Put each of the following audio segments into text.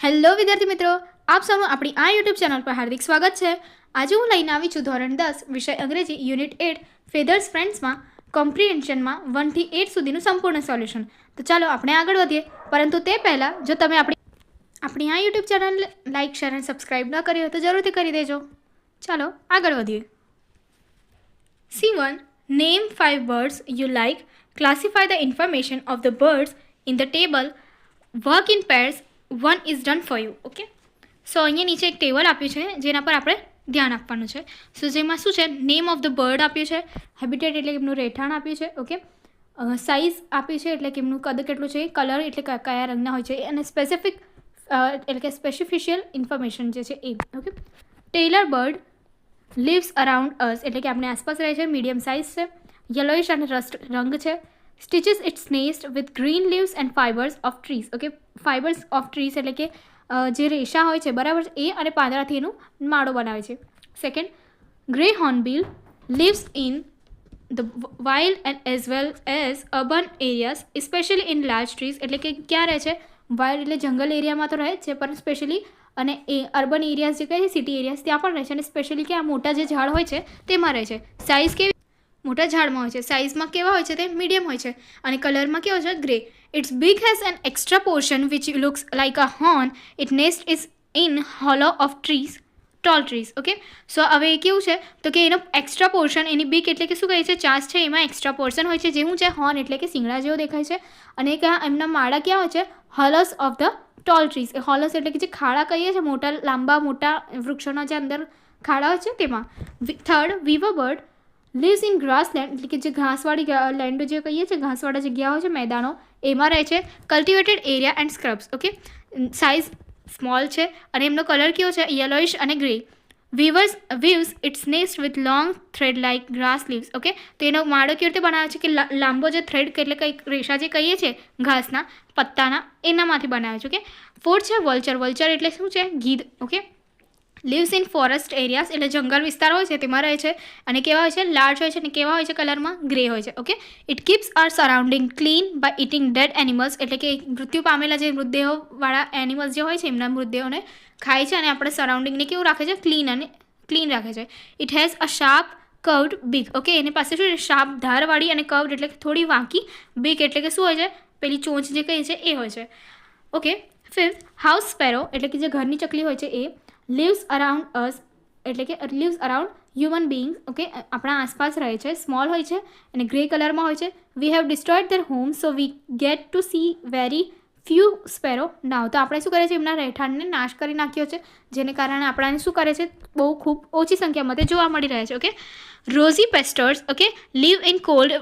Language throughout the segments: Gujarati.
હેલો વિદ્યાર્થી મિત્રો, આપ સૌનું આપણી આ યુટ્યુબ ચેનલ પર હાર્દિક સ્વાગત છે. આજે હું લઈને આવી છું ધોરણ 10 વિષય અંગ્રેજી યુનિટ 8 ફેધર્સ ફ્રેન્ડ્સમાં કોમ્પ્રિહેન્શનમાં 1 થી 8 સુધીનું સંપૂર્ણ સોલ્યુશન. તો ચાલો આપણે આગળ વધીએ. પરંતુ તે પહેલાં જો તમે આપણી આ યુટ્યુબ ચેનલ લાઇક શેર અને સબસ્ક્રાઈબ ન કરી હોય તો જરૂરથી કરી દેજો. ચાલો આગળ વધીએ. C1. Name 5 birds you like. Classify the information of the birds in the table. Work in pairs. 1 is done for you. Okay, so અહીંયા નીચે એક ટેબલ આપ્યું છે જેના પર આપણે ધ્યાન આપવાનું છે. સો જેમાં શું છે, નેમ ઓફ ધ બર્ડ આપ્યું છે, હેબિટેટ એટલે કે એમનું રહેઠાણ આપ્યું છે, ઓકે, સાઇઝ આપ્યું છે એટલે કે એમનું કદ કેટલું છે, કલર એટલે કયા રંગના હોય છે, અને સ્પેસિફિક એટલે કે સ્પેસિફિશિયલ ઇન્ફોર્મેશન જે છે એ. Okay, tailor bird lives around us એટલે કે આપણે આસપાસ રહે છે, મીડિયમ સાઇઝ છે, યલોઇશ અને રસ્ટ રંગ છે. Stitches its nest with green leaves and fibres of trees. Okay, fibres of trees એટલે કે જે રેશા હોય છે, બરાબર, એ અને પાંદડાથી એનું માળો બનાવે છે. Second, grey hornbill lives in the wild and as well as urban areas specially in large trees એટલે કે ક્યાં રહે છે, વાઇલ્ડ એટલે જંગલ એરિયામાં તો રહે જ છે, પણ સ્પેશિયલી અને એ અર્બન એરિયાઝ જે કહે છે, સિટી એરિયાઝ, ત્યાં પણ રહે છે, અને સ્પેશિયલી કે આ મોટા જે ઝાડ હોય છે તેમાં રહે છે. સાઇઝ કેવી, મોટા ઝાડમાં હોય છે, સાઇઝમાં કેવા હોય છે, તે મીડિયમ હોય છે, અને કલરમાં કેવો છે, grey. Its big has an extra portion which looks like a horn. It nest is in hollow of trees, tall trees. Okay, so હવે એ કેવું છે તો કે એનો એક્સ્ટ્રા પોર્શન, એની બીક એટલે કે શું કહે છે, ચાંચ છે, એમાં એક્સ્ટ્રા પોર્શન હોય છે, જે શું છે, હોર્ન એટલે કે શિંગડા જેવો દેખાય છે, અને એમના માળા ક્યાં હોય છે, હોલસ ઓફ ધ ટોલ ટ્રીઝ. હોલસ એટલે કે જે ખાડા કહીએ છીએ, મોટા લાંબા મોટા વૃક્ષોના જે અંદર ખાડા હોય છે તેમાં. Third, વીવર bird lives in grassland એટલે કે જે ઘાસવાળી લેન્ડ જે કહીએ છીએ, ઘાસવાળા જગ્યા હોય છે, મેદાનો, એમાં રહે છે. Cultivated area and scrubs. Okay, size small છે, અને એમનો કલર કેવો છે, યલોઇશ અને grey. Weaves its nest with long thread like grass leaves. Okay, તો એનો માળો કેવી રીતે બનાવે છે કે લાંબો જે થ્રેડ એટલે કંઈક રેશા જે કહીએ છીએ ઘાસના પત્તાના, એનામાંથી બનાવે છે. ઓકે, ફોર્થ છે વલ્ચર. વલ્ચર એટલે શું છે, ગીધ. Okay, lives in forest areas એટલે જંગલ વિસ્તાર હોય છે તેમાં રહે છે, અને કેવા હોય છે, લાર્જ હોય છે, અને કેવા હોય છે, કલરમાં ગ્રે હોય છે. Okay, it keeps our surrounding clean by eating dead animals એટલે કે મૃત્યુ પામેલા જે મૃતદેહોવાળા એનિમલ્સ જે હોય છે એમના મૃતદેહોને ખાય છે, અને આપણે સરાઉન્ડિંગને કેવું રાખે છે, ક્લીન રાખે છે. It has a sharp curved બીક. ઓકે, એની પાસે શું છે, શાર્પ ધારવાળી, અને કર્વડ એટલે કે થોડી વાંકી, બીક એટલે કે શું હોય છે, પેલી ચોંચ જે કહીએ છીએ એ હોય છે. ઓકે, ફિફ્થ, હાઉસ સ્પેરો એટલે કે જે ઘરની ચકલી હોય છે એ લીવ્સ અરાઉન્ડ અસ એટલે કે leaves around human beings. Okay, આપણા આસપાસ રહે છે, સ્મોલ હોય છે, અને ગ્રે કલરમાં હોય છે. We have destroyed their home so we get to see very few sparrow now. તો આપણે શું કરે છે, એમના રહેઠાણને નાશ કરી નાખ્યો છે, જેને કારણે આપણાને શું કરે છે, બહુ ખૂબ ઓછી સંખ્યામાં તે જોવા મળી રહ્યા છે. Okay, rosy pastors okay live in cold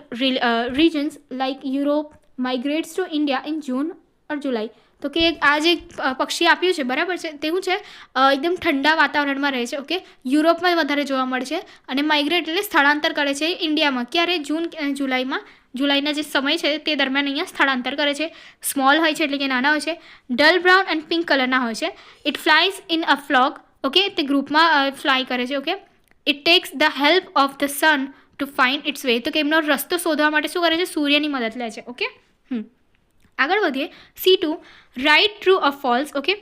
regions like Europe migrates to India in June or July. તો કે આ જે પક્ષી આપ્યું છે, બરાબર છે, તેવું છે એકદમ ઠંડા વાતાવરણમાં રહે છે. ઓકે, યુરોપમાં વધારે જોવા મળે છે, અને માઇગ્રેટ એટલે સ્થળાંતર કરે છે ઇન્ડિયામાં. ક્યારે, જૂન જુલાઈમાં, જુલાઈના જે સમય છે તે દરમિયાન અહીંયા સ્થળાંતર કરે છે. સ્મોલ હોય છે એટલે કે નાના હોય છે, ડલ બ્રાઉન એન્ડ પિંક કલરના હોય છે. It flies in a flock. Okay, તે ગ્રુપમાં ફ્લાય કરે છે. Okay, it takes the help of the sun to find its way. તો કે એમનો રસ્તો શોધવા માટે શું કરે છે, સૂર્યની મદદ લે છે. ઓકે, આગળ વધીએ. C2, write true or false. Okay,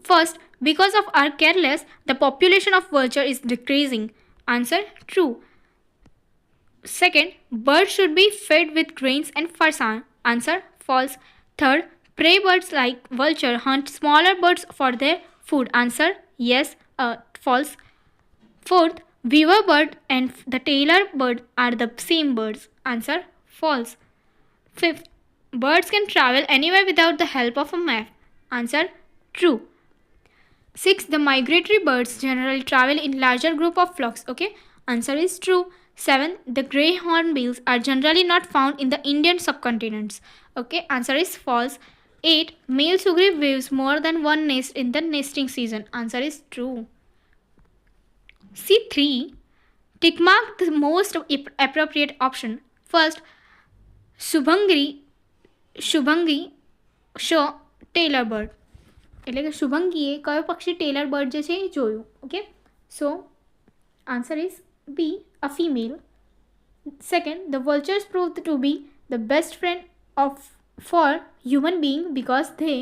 first, because of our careless the population of vulture is decreasing. Answer, true. Second, birds should be fed with grains and farsan. Answer, false. Third, prey birds like vulture hunt smaller birds for their food. Answer, yes, false. Fourth, weaver bird and the tailor bird are the same birds. Answer, false. Fifth, birds can travel anywhere without the help of a map. Answer, true. 6. The migratory birds generally travel in larger group of flocks. Okay, answer is true. 7. The grey hornbills are generally not found in the Indian subcontinents. Okay, answer is false. 8. Male sugri weaves more than one nest in the nesting season. Answer is true. C3. Tick mark the most appropriate option. First, Shubhangi show tailor bird એટલે કે શુભંગીએ કયો પક્ષી ટેલર બર્ડ જે છે એ જોયું. Okay, so answer is B, a female. Second, the vultures proved to be the best friend of for human being because they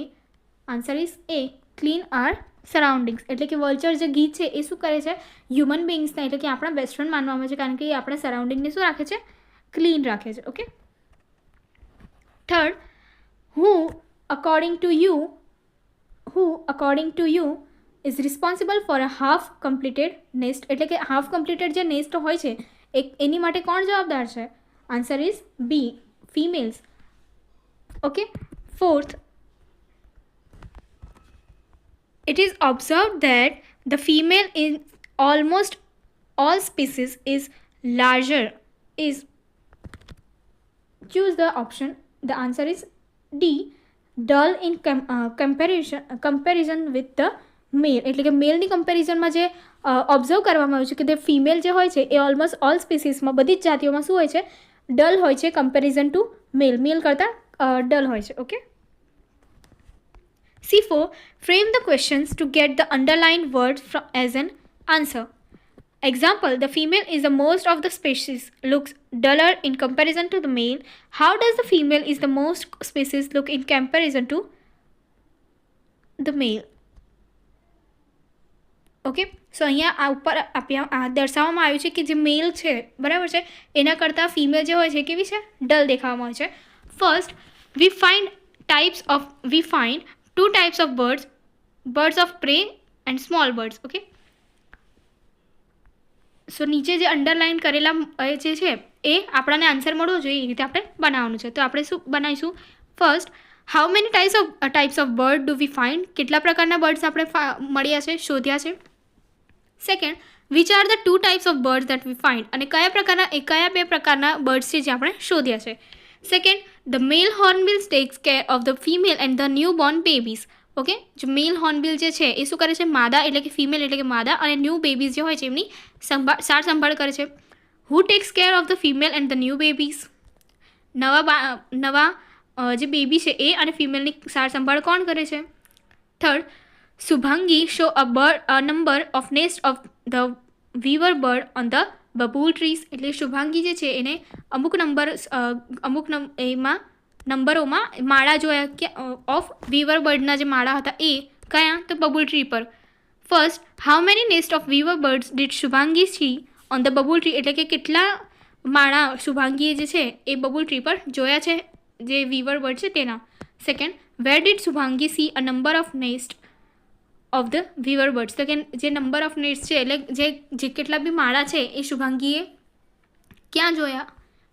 answer is A, clean our surroundings. એટલે કે વલ્ચર જે ગીધ છે એ શું કરે છે, હ્યુમન બિંગ્સને એટલે કે આપણા બેસ્ટ ફ્રેન્ડ માનવામાં આવે છે, કારણ કે એ આપણા સરાઉન્ડિંગને શું રાખે છે, ક્લીન રાખે છે. Okay. Third, who according to you is responsible for a half completed nest. એટલે કે હાફ કમ્પ્લીટેડ જે નેસ્ટ હોય છે એની માટે કોણ જવાબદાર છે? Answer is B, females. Okay. Fourth, it is observed that the female in almost all species is larger. Choose the option. The answer is D, dull in comparison with the મેલ. એટલે કે મેલની કમ્પેરિઝનમાં જે ઓબ્ઝર્વ કરવામાં આવ્યું છે કે તે ફિમેલ જે હોય છે એ ઓલમોસ્ટ ઓલ સ્પીસીસમાં બધી જ જાતિઓમાં શું હોય છે, ડલ હોય છે કમ્પેરિઝન ટુ મેલ. મેલ કરતાં ડલ હોય છે. Okay. C4, frame the questions to get the underlined word as an answer. Example, the female is the most of the species looks duller in comparison to the male. How does the female is the most species look in comparison to the male? Okay. So અહીંયા આ ઉપર દર્શાવવામાં આવ્યું છે કે જે મેલ છે બરાબર છે એના કરતાં ફિમેલ જે હોય છે કેવી છે, ડલ દેખાવામાં આવે છે. First, we find two types of birds of prey and small birds. Okay. So નીચે જે અંડરલાઇન કરેલા જે છે એ આપણાને આન્સર મળવો જોઈએ એ રીતે આપણે બનાવવાનું છે. તો આપણે શું બનાવીશું? First, how many types of bird do we find. કેટલા પ્રકારના બર્ડ્સ આપણે મળ્યા છે, શોધ્યા છે. Second, which are the 2 types of birds that we find. અને કયા બે પ્રકારના બર્ડ્સ છે જે આપણે શોધ્યા છે. Second, the male hornbill tax care of the female and the new Born babies. Okay. જો મેલ હોર્નબિલ જે છે એ શું કરે છે, માદા એટલે કે ફિમેલ એટલે કે માદા અને ન્યૂ બેબીઝ જે હોય છે એમની સાર સંભાળ કરે છે. Who takes care of the female and the new babies. નવા જે બેબી છે એ અને ફિમેલની સાર સંભાળ કોણ કરે છે? Third, Shubhangi show a number of nest of the weaver bird on the babul trees. એટલે શુભાંગી જે છે એને એમાં નંબરોમાં માળા જોયા કે ઓફ વીવર બર્ડના જે માળા હતા એ કયા, તો બબૂલ ટ્રી પર. First, how many nest of weaver birds did Shubhangi see on the babul tree. એટલે કે કેટલા માળા શુભાંગીએ જે છે એ બબૂલ ટ્રી પર જોયા છે જે વીવર બર્ડ છે તેના. Second, where did Shubhangi C a number of nest of the વીવર birds. તો કે જે નંબર ઓફ નેસ્ટ છે એટલે જે કેટલા બી માળા છે એ શુભાંગીએ ક્યાં જોયા.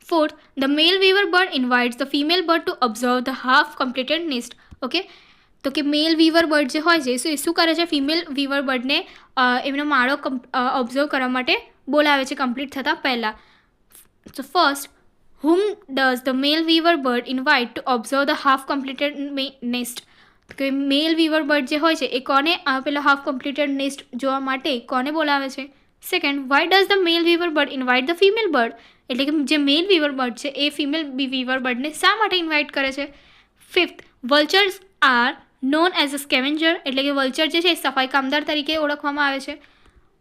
Fourth, the male weaver bird invites the female bird to observe the half completed nest. Okay. તો કે મેલ વીવર બર્ડ જે હોય છે એ શું કરે છે, ફિમેલ વીવર બર્ડને એમનો માળો ઓબ્ઝર્વ કરવા માટે બોલાવે છે કમ્પ્લીટ થતાં પહેલાં. So first, whom does the male weaver bird invite to observe the half completed nest. કે મેલ વીવર બર્ડ જે હોય છે એ કોને પેલા હાફ કમ્પ્લીટેડ નેસ્ટ જોવા માટે કોને બોલાવે છે. Second, why does the male weaver bird invite the female bird. એટલે કે જે મેલ વીવર બર્ડ છે એ ફિમેલ વીવર બર્ડને શા માટે ઇન્વાઇટ કરે છે. Fifth, vultures are known as a scavenger. એટલે કે વલ્ચર જે છે એ સફાઈ કામદાર તરીકે ઓળખવામાં આવે છે.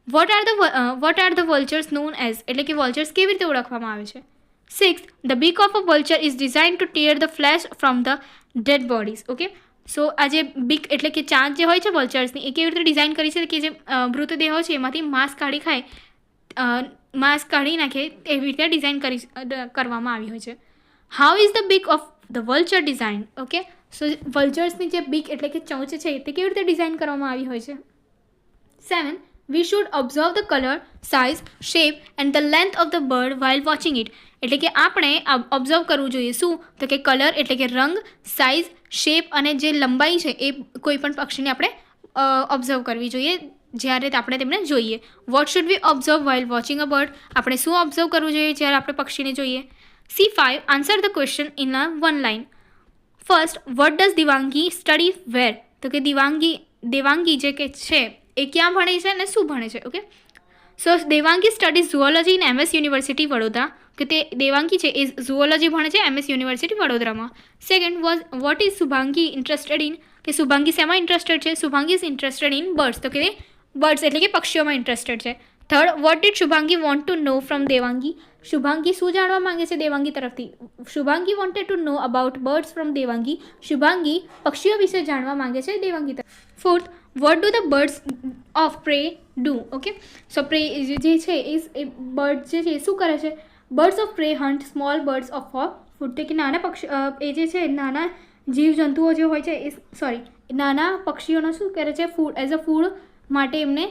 What are the vultures known as. એટલે કે વલ્ચર્સ કેવી રીતે ઓળખવામાં આવે છે. Sixth, the beak of a vulture is design to tear the flesh from the dead bodies. Okay. So આ જે બીક એટલે કે ચાંચ જે હોય છે વલ્ચર્સની એ કેવી રીતે ડિઝાઇન કરી છે કે જે મૃતદેહો છે એમાંથી માંસ કાઢી નાખે એવી રીતે ડિઝાઇન કરવામાં આવી હોય છે. How is the beak of the vulture design. Okay. So વલ્ચર્સની જે બીક એટલે કે ચોંચ છે તે કેવી રીતે ડિઝાઇન કરવામાં આવી હોય છે. 7, we should observe the color, size, shape and the length of the bird while watching it. એટલે કે આપણે ઓબ્ઝર્વ કરવું જોઈએ શું, તો કે કલર એટલે કે રંગ, સાઇઝ, શેપ અને જે લંબાઈ છે એ કોઈ પણ પક્ષીને આપણે ઓબ્ઝર્વ કરવી જોઈએ જ્યારે આપણે તેમને જોઈએ. What should we observe while watching a bird. આપણે શું ઓબ્ઝર્વ કરવું જોઈએ જ્યારે આપણે પક્ષીને જોઈએ. C5, answer the question in a one line. First, what does Divangi study where. તો કે દેવાંગી જે કે છે એ ક્યાં ભણે છે અને શું ભણે છે. Okay. So Devangi studies zoology in MS university Vadodara. કે તે દેવાંગી છે એ ઝુઓલોજી ભણે છે MS યુનિવર્સિટી વડોદરામાં. Second, what is Shubhangi interested in. કે શુભાંગી શેમાં ઇન્ટરેસ્ટેડ છે. Shubhangi is interested in birds. તો કે બર્ડ્સ એટલે કે પક્ષીઓમાં ઇન્ટરેસ્ટેડ છે. Third, what did Shubhangi want to know from Devangi? Shubhangi શું જાણવા માંગે છે દેવાંગી તરફથી? Shubhangi wanted to know about birds from Devangi. Shubhangi પક્ષીઓ વિશે જાણવા માંગે છે દેવાંગી તરફ. Fourth, what do the birds of prey do? Okay, so prey જે છે એ બર્ડ જે છે એ શું કરે છે? Birds of pre hunt small birds of for food. તો કે નાના પક્ષી એ જે છે નાના જીવજંતુઓ જે હોય છે એ નાના પક્ષીઓનો શું કરે છે? ફૂડ એઝ અ ફૂડ માટે એમને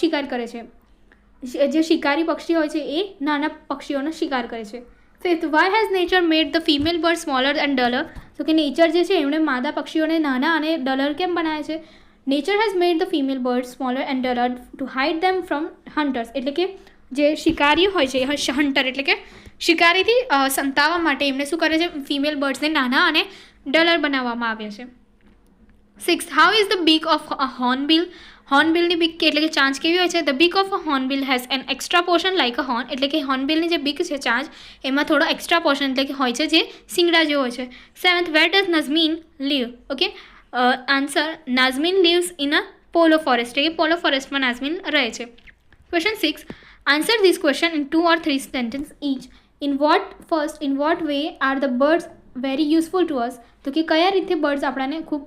શિકાર કરે છે. જે શિકારી પક્ષી હોય છે એ નાના પક્ષીઓનો શિકાર કરે છે. Fifth, why has nature made the female bird smaller and duller? તો કે નેચર જે છે એમણે માદા પક્ષીઓને નાના અને ડલર કેમ બનાવે છે? Nature has made the female bird smaller and duller to hide them from hunters. એટલે કે જે શિકારી હોય છે હન્ટર એટલે કે શિકારીથી સંતાવવા માટે એમને શું કરે છે? ફિમેલ બર્ડ્સને નાના અને ડલર બનાવવામાં આવ્યા છે. Six, how is the beak of a hornbill? હોર્નબિલની બીક એટલે કે ચાંચ કેવી હોય છે? The beak of a hornbill has an extra portion like a horn. એટલે કે હોર્નબિલની જે બીક છે ચાંચ એમાં થોડો એક્સ્ટ્રા પોર્શન એટલે કે હોય છે જે સિંગડા જેવો હોય છે. Seventh, where does Nazmin live? Okay, answer, Nazmin lives in a Polo forest. એટલે કે પોલો ફોરેસ્ટમાં નાઝમીન રહે છે. Question 6, answer this question in 2 or 3 sentences each. In what way are the birds very useful to us? તો કે કયા રીતે બર્ડ્સ આપણને ખૂબ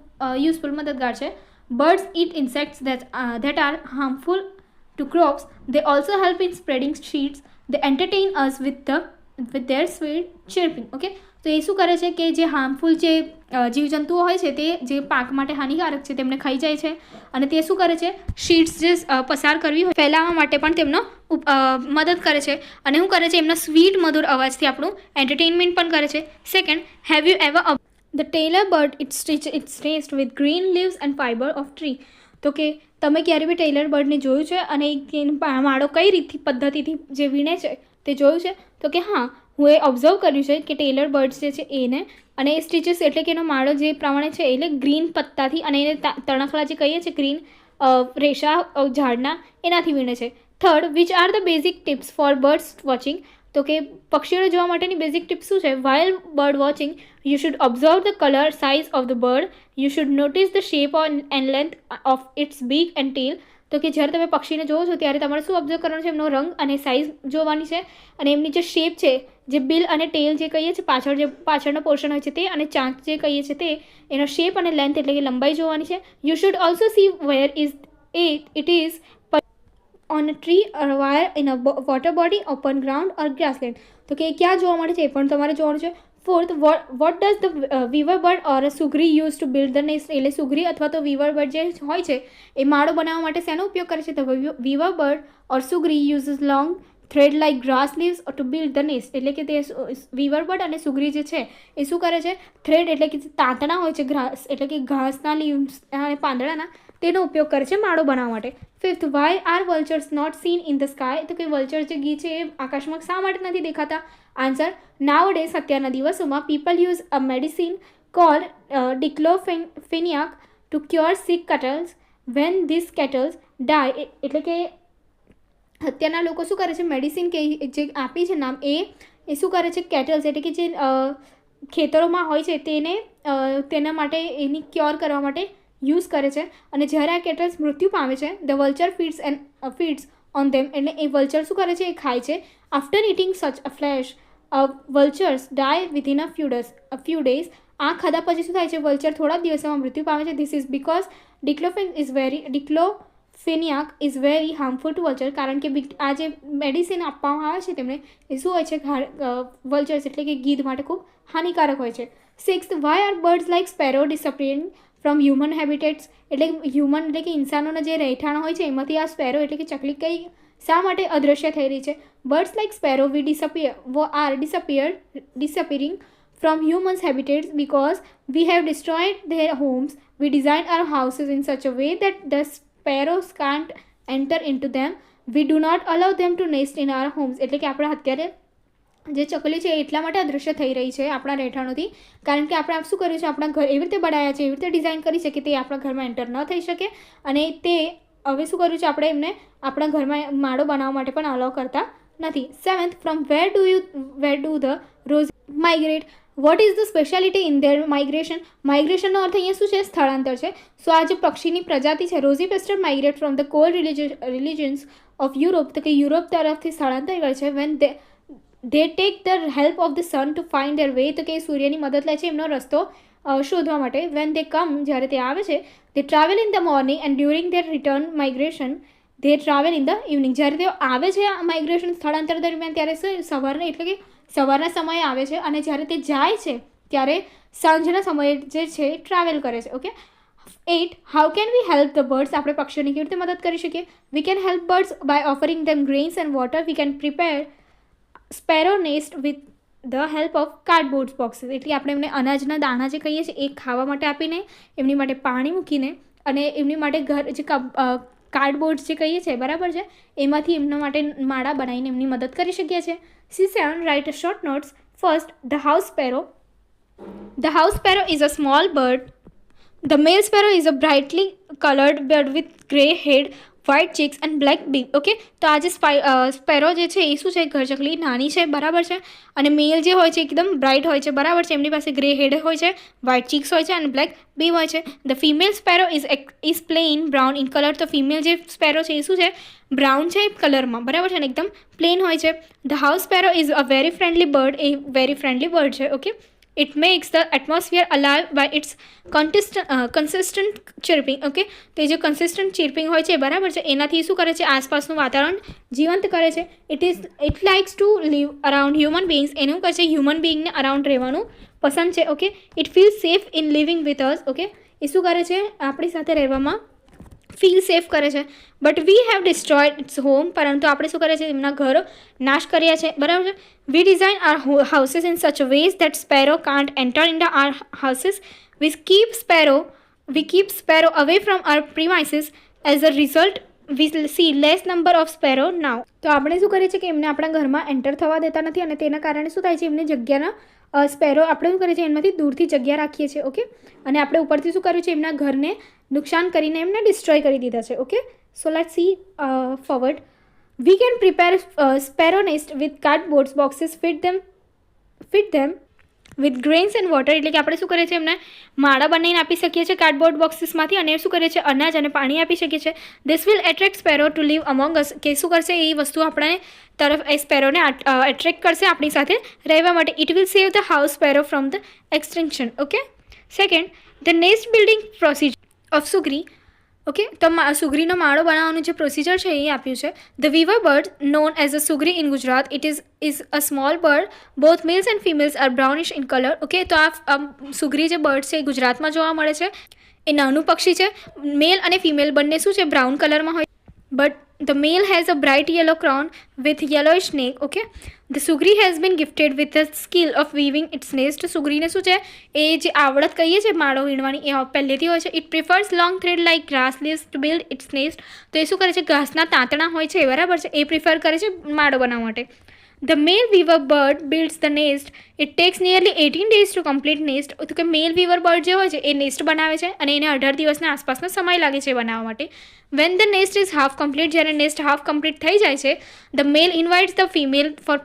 યુઝફુલ મદદગાર છે? Birds eat insects that are harmful to crops. They also help in spreading seeds. They entertain us with their sweet chirping. Okay, તો એ શું કરે છે કે જે હાર્મફુલ જે જીવજંતુઓ હોય છે તે જે પાક માટે હાનિકારક છે તેમને ખાઈ જાય છે અને તે શું કરે છે? સીડ્સ જે પસાર કરવી હોય ફેલાવવા માટે પણ તેમનો મદદ કરે છે અને શું કરે છે? એમના સ્વીટ મધુર અવાજથી આપણું એન્ટરટેનમેન્ટ પણ કરે છે. Second, have you ever The tailor bird its nest with green leaves and fiber of tree. તો કે તમે ક્યારે બી ટેલર બર્ડને જોયું છે અને માળો કઈ રીતથી પદ્ધતિથી જે વીણે છે તે જોયું છે? તો કે હા, હું એ ઓબ્ઝર્વ કર્યું છે કે ટેલર બર્ડ્સ જે છે એને અને એ સ્ટીચીસ એટલે કે એનો માળો જે પ્રમાણે છે એટલે ગ્રીન પત્તાથી અને એને તણખલા જે કહીએ છીએ ગ્રીન રેશા ઝાડના એનાથી વીણે છે. Third, which are the basic tips for birds watching? તો કે પક્ષીઓને જોવા માટેની બેઝિક ટિપ્સ શું છે? While bird watching, you should observe the color, size of the bird. You should notice the shape and length of its beak and tail. તો કે જ્યારે તમે પક્ષીને જોવો છો ત્યારે તમારે શું ઓબ્ઝર્વ કરવાનું છે? એમનો રંગ અને સાઇઝ જોવાની છે અને એમની જે શેપ છે જે બિલ અને ટેલ જે કહીએ છીએ પાછળનો પોર્શન હોય છે તે અને ચાંચ જે કહીએ છીએ તે એનો શેપ અને લેન્થ એટલે કે લંબાઈ જોવાની છે. You should also see where it is on a tree or a wire in a water body, open ground or grassland. તો કે ક્યાં જોવા મળે છે એ પણ તમારે જોવાનું છે. Fourth, what does the weaver bird or sugri use to build the nest? એટલે સુગરી અથવા તો વીવર બર્ડ જે હોય છે એ માળો બનાવવા માટે શેનો ઉપયોગ કરે છે? The weaver bird or sugri uses long thread like grass leaves to build the nest. એટલે કે તે વીવર બર્ડ અને સુગરી જે છે એ શું કરે છે? થ્રેડ એટલે કે તાંતણા હોય છે ઘાસ એટલે કે ઘાસના લીવ્સ અને પાંદડાના તેનો ઉપયોગ કરે છે માળો બનાવવા માટે. Fifth, why are vultures not seen in the sky? તો કે વલ્ચર જે ગી છે એ આકાશમાં શા માટે નથી દેખાતા? આન્સર, નાઉડેઝ અત્યારના દિવસોમાં people use a medicine called diclofenac to cure sick cattles. When this cattles die એટલે કે અત્યારના લોકો શું કરે છે? મેડિસિન કે જે આપી છે નામ એ શું કરે છે? કેટલ્સ એટલે કે જે ખેતરોમાં હોય છે તેના માટે એની ક્યોર કરવા માટે યુઝ કરે છે અને જ્યારે આ કેટલ્સ મૃત્યુ પામે છે ધ વલ્ચર ફીડ્સ ઓન ધેમ એટલે એ વલ્ચર શું કરે છે? એ ખાય છે. After eating such a flesh vultures die within a few days. આ ખાધા પછી શું થાય છે? વલ્ચર થોડા દિવસોમાં મૃત્યુ પામે છે. This is because diclofenac is very harmful to vulture. કારણ કે આ જે મેડિસિન આપવામાં આવે છે તેમને એ શું હોય છે? વલ્ચર્સ એટલે કે ગીધ માટે ખૂબ હાનિકારક હોય છે. Sixth, why are birds like sparrow disappearing from human habitats? એટલે હ્યુમન એટલે કે ઇન્સાનોના જે રહેઠાણ હોય છે એમાંથી આ સ્પેરો એટલે કે ચકલી કઈ શા માટે અદૃશ્ય થઈ રહી છે? Birds like sparrow are disappearing from humans' habitats because we have destroyed their homes. We designed our houses in such a way that the sparrows can't enter into them. We do not allow them to nest in our homes. એટલે કે આપણે અત્યારે જે ચકલી છે એટલા માટે અદૃશ્ય થઈ રહી છે આપણા રહેઠાણોથી કારણ કે આપણે શું કર્યું છે? આપણા ઘર એવી રીતે બનાવ્યા છે, એવી રીતે ડિઝાઇન કરી છે કે તે આપણા ઘરમાં એન્ટર ન થઈ શકે અને તે હવે શું કર્યું છે? આપણે એમને આપણા ઘરમાં માળો બનાવવા માટે પણ અલાઉ કરતા નથી. Seventh, from where do the rose migrate? What is the speciality in their migration? માઇગ્રેશનનો અર્થ અહીંયા શું છે? સ્થળાંતર છે. સો આ જે પક્ષીની પ્રજાતિ છે, rosy pastor migrate from the cold religions of Europe, તો કે યુરોપ તરફથી સ્થળાંતર કરે છે. When they take the help of the sun to find their way, તો કે સૂર્યની મદદ લે છે એમનો રસ્તો શોધવા માટે. વેન દે કમ, જ્યારે તે આવે છે, they travel in the morning and during their return migration they travel in the evening. જ્યારે તેઓ આવે છે માઇગ્રેશન સ્થળાંતર દરમિયાન ત્યારે શું સવારના એટલે કે સવારના સમયે આવે છે, અને જ્યારે તે જાય છે ત્યારે સાંજના સમયે જે છે ટ્રાવેલ કરે છે. Okay. 8. How can we help the birds? આપણે પક્ષીઓની કેવી રીતે મદદ કરી શકીએ? We can help birds by offering them grains and water. We can prepare sparrow nest with the help of cardboard boxes. એટલે આપણે એમને અનાજના દાણા જે કહીએ છીએ એ ખાવા માટે આપીને, એમની માટે પાણી મૂકીને, અને એમની માટે ઘર જે કાર્ડબોર્ડ જે કહીએ છીએ, બરાબર છે, એમાંથી એમના માટે માળા બનાવીને એમની મદદ કરી શકીએ છીએ. C7. Write a short notes. First, the house sparrow. The house sparrow is a small bird. The male sparrow is a brightly colored bird with grey head, white cheeks and black beak. Okay, તો આ જે સ્પેરો જે છે એ શું છે? ઘરચકલી નાની છે, બરાબર છે, અને મેલ જે હોય છે એકદમ બ્રાઇટ હોય છે, બરાબર છે, એમની પાસે ગ્રે હેડ હોય છે, વ્હાઇટ ચીક્સ હોય છે અને બ્લેક બી હોય છે. The female sparrow is plane brown in colour. તો ફિમેલ જે સ્પેરો છે એ શું છે? બ્રાઉન છે કલરમાં, બરાબર છે, અને એકદમ પ્લેન હોય છે. The house sparrow is a very friendly bird. એ વેરી ફ્રેન્ડલી બર્ડ છે. Okay. It makes the atmosphere alive by its consistent chirping. Okay, તો એ જે કન્સિસ્ટન્ટ ચિર્પિંગ હોય છે, બરાબર છે, એનાથી શું કરે છે? આસપાસનું વાતાવરણ જીવંત કરે છે. It likes to live around human beings. એનું કહે છે હ્યુમન બિંગને અરાઉન્ડ રહેવાનું પસંદ છે. Okay. It feel safe in living with us. Okay, એ શું કરે છે? આપણી સાથે રહેવામાં ફીલ સેફ કરે છે. But we have destroyed its home. પરંતુ આપણે શું કરે છે? એમના ઘરો નાશ કર્યા છે, બરાબર છે. We design our houses in such ways that sparrow can't enter in the our houses. We keep sparrow away from our premises. As a result we see less number of sparrow now. તો આપણે શું કરીએ છીએ કે એમને આપણા ઘરમાં એન્ટર થવા દેતા નથી, અને તેના કારણે શું થાય છે? એમને જગ્યાના સ્પેરો આપણે શું કરીએ છીએ? એમાંથી દૂરથી જગ્યા રાખીએ છીએ. ઓકે, અને આપણે ઉપરથી શું કર્યું છે? એમના ઘરને નુકસાન કરીને એમને ડિસ્ટ્રોય કરી દીધા છે. Okay, so let's see forward. V can prepare sparrow nest with cardboard boxes, fit them with grains and water. એટલે કે આપણે શું કરીએ છીએ? એમને માળા બનાવીને આપી શકીએ છીએ કાર્ડબોર્ડ બોક્સીસમાંથી, અને શું કરીએ છીએ? અનાજ અને પાણી આપી શકીએ છીએ. This will attract sparrow to live among us. કે શું કરશે? એ વસ્તુ આપણે તરફ એ સ્પેરોને એટ્રેક્ટ કરશે આપણી સાથે રહેવા માટે. It will save the house sparrow from the extinction. Okay. Second, the nest building procedure of sugri. Okay, તો સુગરીનો માળો બનાવવાનું જે પ્રોસિજર છે એ આપ્યું છે. The weaver bird known as a sugri in Gujarat. It is a small bird. Both males and females are brownish in colour. Okay, તો આ સુગરી જે બર્ડ છે એ ગુજરાતમાં જોવા મળે છે. એ નાનું પક્ષી છે. મેલ અને ફિમેલ બંને શું છે? બ્રાઉન કલરમાં હોય. But the male has a bright yellow crown with yellowish neck. Okay. The sugri has been gifted with the skill of weaving its nest. સુગરીને શું છે? એ જે આવડત કહીએ છીએ માળો વીણવાની, એ પહેલેથી હોય છે. It prefers long thread like grass leaves to build its nest. તો એ શું કરે છે? ઘાસના તાંતણા હોય છે, બરાબર છે, એ પ્રિફર કરે છે માળો બનાવવા માટે. The male weaver bird builds the nest. It takes nearly 18 days to complete nest. તો કે મેલ વીવર બર્ડ જે હોય છે એ નેસ્ટ બનાવે છે, અને એને 18 દિવસના આસપાસનો સમય લાગે છે બનાવવા માટે. When the nest is half complete. જ્યારે નેસ્ટ હાફ કમ્પ્લીટ થઈ જાય છે, the male invites the female for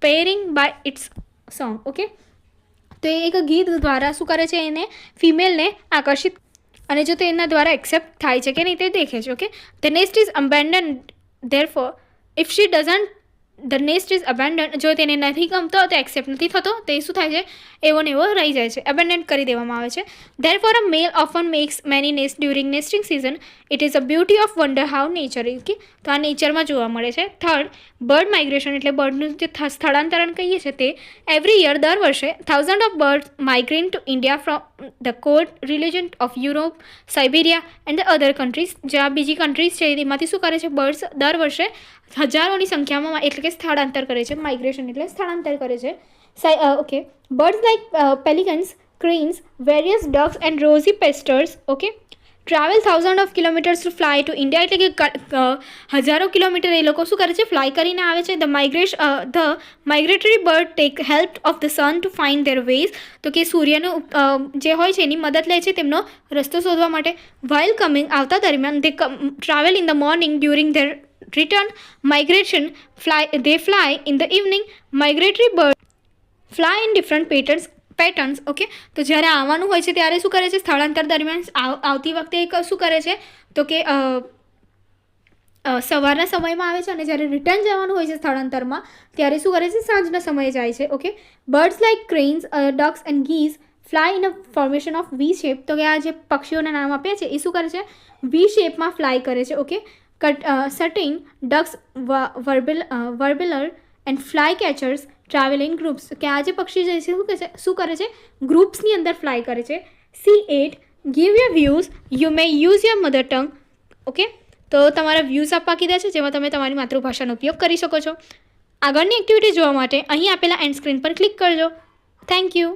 pairing by its song. Okay, તો એ એક ગીત દ્વારા શું કરે છે? એને ફિમેલને આકર્ષિત, અને જો તે એના દ્વારા એક્સેપ્ટ થાય છે કે નહીં તે દેખે છે. Okay. The nest is abandon. Therefore if she doesn't the nest is abandon. જો તેને નથી ગમતો, તે એક્સેપ્ટ નથી થતો, તે શું થાય છે? એવો ને એવો રહી જાય છે, અબેન્ડન કરી દેવામાં આવે છે. Therefore a male often makes many nest during nesting season. It is a beauty of wonder how nature. Okay, તો આ નેચરમાં જોવા મળે છે. થર્ડ, બર્ડ માઇગ્રેશન એટલે બર્ડનું જે સ્થળાંતરણ કહીએ છીએ તે. એવરી યર દર વર્ષે 1000 of birds migrate to India from the cold religion of Europe, Siberia and the other countries. જે આ બીજી કન્ટ્રીઝ છે એમાંથી શું કરે છે? બર્ડ્સ દર વર્ષે હજારોની સંખ્યામાં એટલે કે સ્થળાંતર કરે છે. માઇગ્રેશન એટલે સ્થળાંતર કરે છે. Okay, birds like pelicans, cranes, various ducks and rosy pastors. Okay, travel 1000 of kilometers to fly to India. એટલે કે હજારો કિલોમીટર એ લોકો શું કરે છે? ફ્લાય કરીને આવે છે. The migratory bird take help of the sun to find their ways. તો કે સૂર્યનું જે હોય છે એની મદદ લે છે તેમનો રસ્તો શોધવા માટે. વાઇલ કમિંગ, આવતા દરમિયાન, they travel in the morning during their return migration. They fly in the evening. Migratory birds fly in different patterns. Patterns. Okay, તો જ્યારે આવવાનું હોય છે ત્યારે શું કરે છે, સ્થળાંતર દરમિયાન આવતી વખતે એક શું કરે છે તો કે સવારના સમયમાં આવે છે, અને જ્યારે રિટર્ન જવાનું હોય છે સ્થળાંતરમાં ત્યારે શું કરે છે, સાંજના સમયે જાય છે. Okay, birds like cranes, ducks and geese fly in a formation of V shape. તો કે આ જે પક્ષીઓના નામ આપ્યા છે એ શું કરે છે, વી શેપમાં ફ્લાય કરે છે. Okay, certain ducks, warbler and flycatchers travel in groups. કે આ જે પક્ષી જે છે શું કરે છે, ગ્રુપ્સની અંદર ફ્લાય કરે છે. C8 give your views, you may use your mother tongue. Okay, તો તમારા વ્યૂઝ આપવા કીધા છે જેમાં તમે તમારી માતૃભાષાનો ઉપયોગ કરી શકો છો. આગળની એક્ટિવિટી જોવા માટે અહીં આપેલા એન્ડ સ્ક્રીન પર ક્લિક કરજો. Thank you.